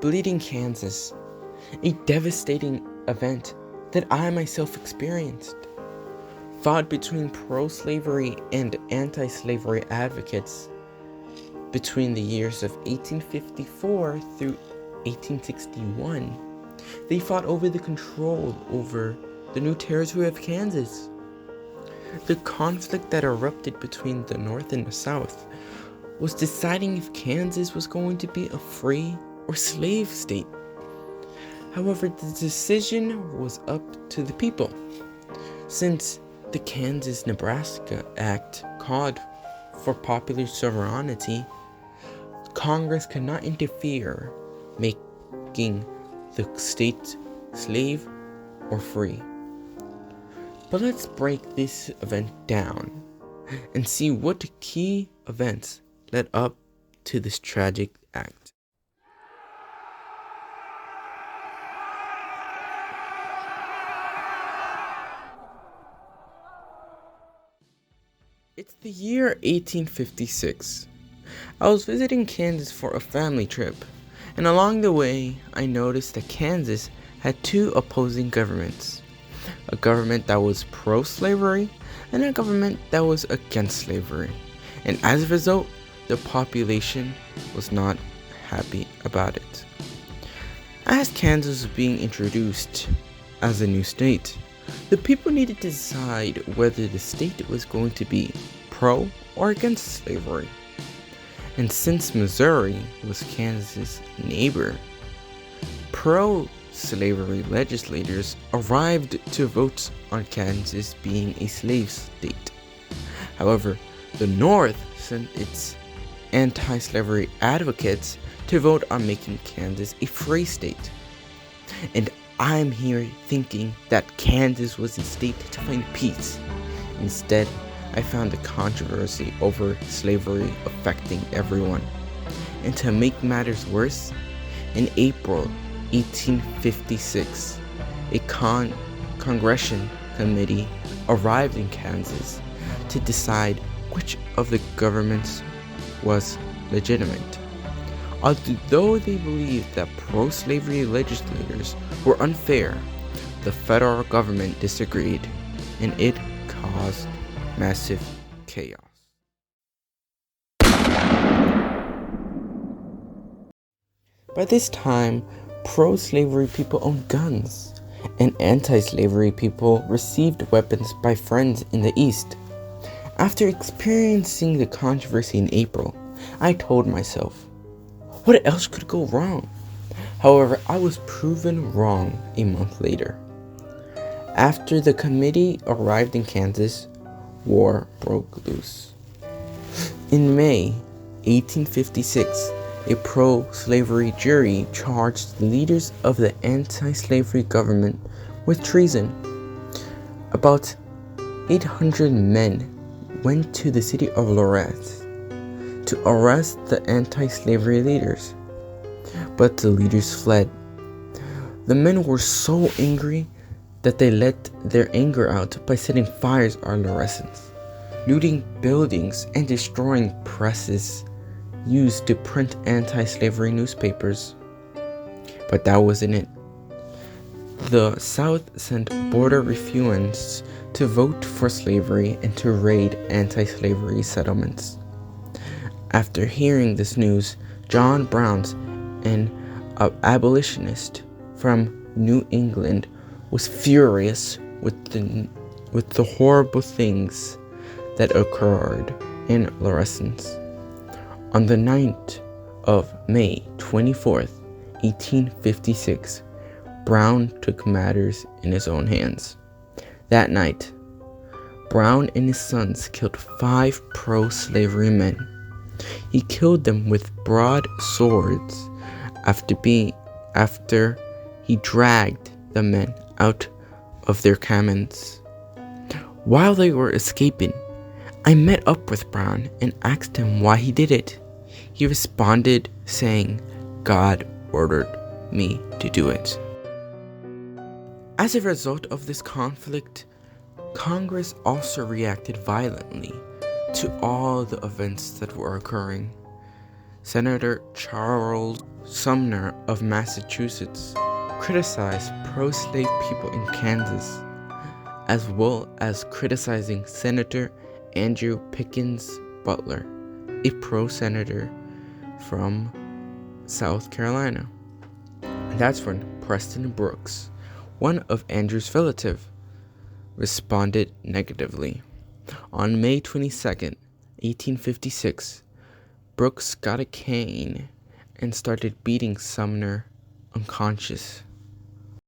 Bleeding Kansas, a devastating event that I myself experienced, fought between pro-slavery and anti-slavery advocates between the years of 1854 through 1861. They fought over the control over the new territory of Kansas. The conflict that erupted between the North and the South was deciding if Kansas was going to be a free or slave state. However, the decision was up to the people, since the Kansas-Nebraska Act called for popular sovereignty. Congress could not interfere, making the state slave or free. But let's break this event down and see what key events led up to this tragic act. It's the year 1856. I was visiting Kansas for a family trip, and along the way, I noticed that Kansas had two opposing governments. A government that was pro-slavery and a government that was against slavery. And as a result, the population was not happy about it. As Kansas was being introduced as a new state, the people needed to decide whether the state was going to be pro or against slavery. And since Missouri was Kansas' neighbor, pro-slavery legislators arrived to vote on Kansas being a slave state. However, the North sent its anti-slavery advocates to vote on making Kansas a free state. And I'm here thinking that Kansas was a state to find peace. Instead, I found the controversy over slavery affecting everyone. And to make matters worse, in April 1856, a Congressional committee arrived in Kansas to decide which of the governments was legitimate. Although they believed that pro-slavery legislators were unfair, the federal government disagreed, and it caused massive chaos. By this time, pro-slavery people owned guns, and anti-slavery people received weapons by friends in the East. After experiencing the controversy in April, I told myself, what else could go wrong? However, I was proven wrong a month later. After the committee arrived in Kansas, war broke loose. In May 1856, a pro-slavery jury charged the leaders of the anti-slavery government with treason. About 800 men went to the city of Lorette to arrest the anti-slavery leaders, but the leaders fled. The men were so angry that they let their anger out by setting fires on Loretans, looting buildings and destroying presses used to print anti-slavery newspapers. But that wasn't it. The South sent border ruffians to vote for slavery and to raid anti-slavery settlements. After hearing this news, John Brown, an abolitionist from New England, was furious with the horrible things that occurred in Loretans. On the night of May 24th, 1856, Brown took matters in his own hands. That night, Brown and his sons killed 5 pro-slavery men. He killed them with broadswords after he dragged the men out of their cabins. While they were escaping, I met up with Brown and asked him why he did it. He responded saying, "God ordered me to do it." As a result of this conflict, Congress also reacted violently to all the events that were occurring. Senator Charles Sumner of Massachusetts criticized pro-slave people in Kansas, as well as criticizing Senator Andrew Pickens Butler, a pro-senator from South Carolina. And that's when Preston Brooks, one of Andrew's relatives, responded negatively. On May 22nd, 1856, Brooks got a cane and started beating Sumner unconscious.